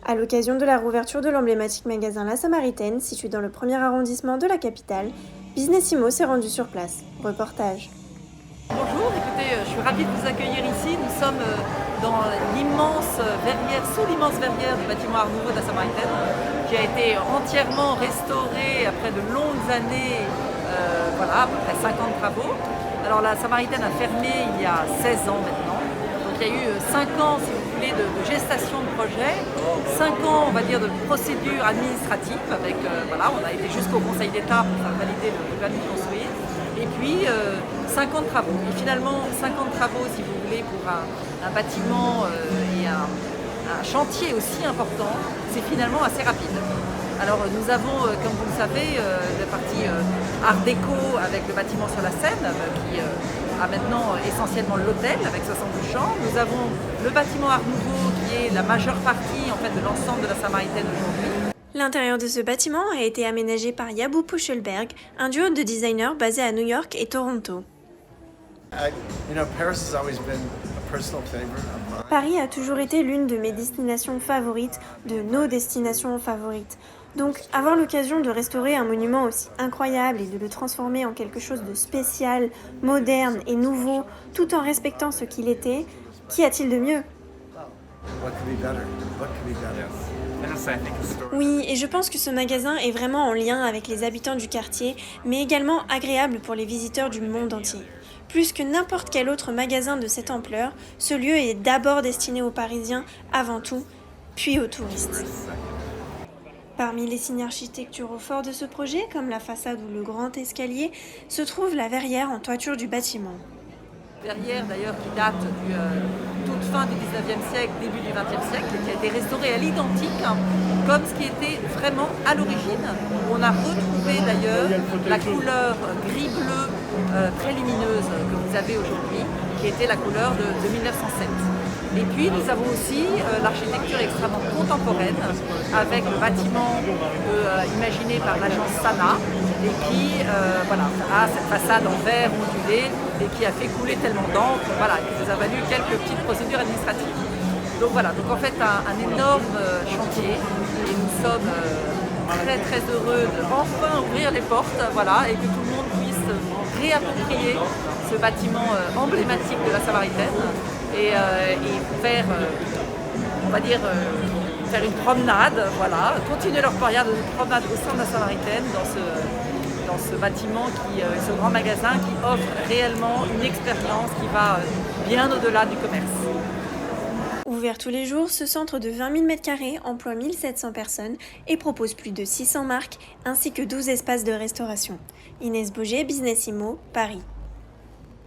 À l'occasion de la rouverture de l'emblématique magasin La Samaritaine, situé dans le premier arrondissement de la capitale, Businessimo s'est rendu sur place. Reportage. Bonjour, écoutez, je suis ravie de vous accueillir ici. Nous sommes dans l'immense verrière, sous l'immense verrière du bâtiment Art Nouveau de la Samaritaine, qui a été entièrement restauré après de longues années, voilà, à peu près 50 travaux. Alors la Samaritaine a fermé il y a 16 ans maintenant. Donc il y a eu 5 ans, si vous voulez, de gestation de projet, 5 ans, on va dire, de procédure administrative, avec, voilà, on a été jusqu'au Conseil d'État pour faire valider le permis de construire. Et puis 50 travaux. Et finalement, 50 travaux, si vous voulez, pour un bâtiment et un chantier aussi important, c'est finalement assez rapide. Alors nous avons, comme vous le savez, la partie art déco avec le bâtiment sur la Seine, qui a maintenant essentiellement l'hôtel avec 72 chambres. Nous avons le bâtiment art nouveau qui est la majeure partie en fait, de l'ensemble de la Samaritaine aujourd'hui. L'intérieur de ce bâtiment a été aménagé par Yabu Puchelberg, un duo de designers basé à New York et Toronto. Paris a toujours été l'une de mes destinations favorites, de nos destinations favorites. Donc, avoir l'occasion de restaurer un monument aussi incroyable et de le transformer en quelque chose de spécial, moderne et nouveau, tout en respectant ce qu'il était, qu'y a-t-il de mieux ? Oui, et je pense que ce magasin est vraiment en lien avec les habitants du quartier, mais également agréable pour les visiteurs du monde entier. Plus que n'importe quel autre magasin de cette ampleur, ce lieu est d'abord destiné aux Parisiens avant tout, puis aux touristes. Parmi les signes architecturaux forts de ce projet, comme la façade ou le grand escalier, se trouve la verrière en toiture du bâtiment. Verrière d'ailleurs qui date du toute fin du 19e siècle, début du 20e siècle, et qui a été restaurée à l'identique, comme ce qui était vraiment à l'origine. On a retrouvé d'ailleurs la couleur gris-bleu très lumineuse que vous avez aujourd'hui, qui était la couleur de 1907. Et puis nous avons aussi l'architecture extrêmement contemporaine avec le bâtiment imaginé par l'agence Sana et qui voilà, a cette façade en verre ondulée et qui a fait couler tellement d'encre, voilà, qui nous a valu quelques petites procédures administratives. Donc voilà, donc en fait un énorme chantier et nous sommes très très heureux de enfin ouvrir les portes, voilà, et que tout le monde puisse réapproprier ce bâtiment emblématique de la Samaritaine et faire, on va dire, faire une promenade, voilà, continuer leur carrière de promenade au sein de la Samaritaine dans ce bâtiment, ce grand magasin qui offre réellement une expérience qui va bien au-delà du commerce. Ouvert tous les jours, ce centre de 20 000 m² emploie 1700 personnes et propose plus de 600 marques ainsi que 12 espaces de restauration. Inès Boger, Businessimo, Paris.